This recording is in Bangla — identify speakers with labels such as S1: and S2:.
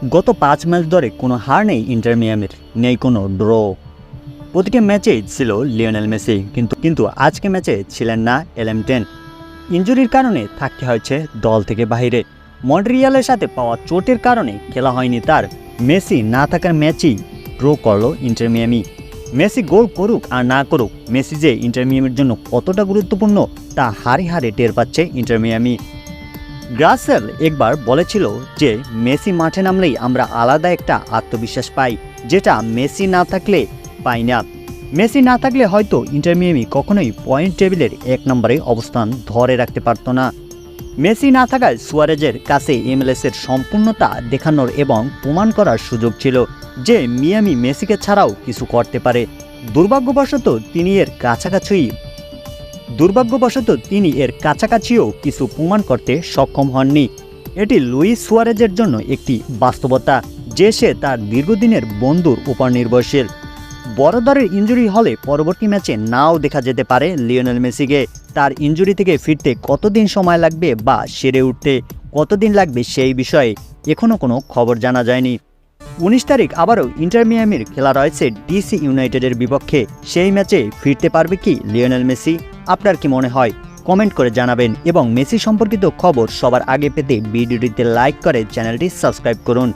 S1: গত 5 ম্যাচ ধরে কোনো হার নেই ইন্টার মিয়ামির, নেই কোনো ড্র। প্রতিটি ম্যাচেই ছিল লিওনেল মেসি, কিন্তু আজকে ম্যাচে ছিলেন না এলএম10। ইনজুরির কারণে থাকতে হয়েছে দল থেকে বাইরে। মন্ট্রিয়ালের সাথে পাওয়া চোটের কারণে খেলা হয়নি তার। মেসি না থাকার ম্যাচেই ড্র করল ইন্টার মিয়ামি। মেসি গোল করুক আর না করুক, মেসি যে ইন্টার মিয়ামির জন্য কতটা গুরুত্বপূর্ণ তা হারে হারে টের পাচ্ছে ইন্টার মিয়ামি। গ্রাসেল একবার বলেছিল যে মেসি মাঠে নামলেই আমরা আলাদা একটা আত্মবিশ্বাস পাই, যেটা মেসি না থাকলে পাই না। মেসি না থাকলে হয়তো ইন্টার মিয়ামি কখনোই পয়েন্ট টেবিলের 1 নম্বরে অবস্থান ধরে রাখতে পারত না। মেসি না থাকায় সুয়ারেজের কাছে এমএলএসের সম্পূর্ণতা দেখানোর এবং প্রমাণ করার সুযোগ ছিল যে মিয়ামি মেসিকে ছাড়াও কিছু করতে পারে। দুর্ভাগ্যবশত তিনি এর কাছাকাছিও কিছু প্রমাণ করতে সক্ষম হননি। এটি লুইস সুয়ারেজের জন্য একটি বাস্তবতা যে সে তার দীর্ঘদিনের বন্ধুর উপর নির্ভরশীল। বড় দরের ইনজুরি হলে পরবর্তী ম্যাচে নাও দেখা যেতে পারে লিওনেল মেসিকে। তার ইনজুরি থেকে ফিরতে কতদিন সময় লাগবে বা সেরে উঠতে কতদিন লাগবে সেই বিষয়ে এখনও কোনো খবর জানা যায়নি। 19 তারিখ আবারও ইন্টার মিয়ামির খেলা রয়েছে ডিসি ইউনাইটেডের বিপক্ষে। সেই ম্যাচে ফিরতে পারবে কি লিওনেল মেসি? আপনার কি মনে হয়? কমেন্ট করে জানাবেন এবং মেসি সম্পর্কিত খবর সবার আগে পেতে ভিডিওটিতে লাইক করে চ্যানেলটি সাবস্ক্রাইব করুন।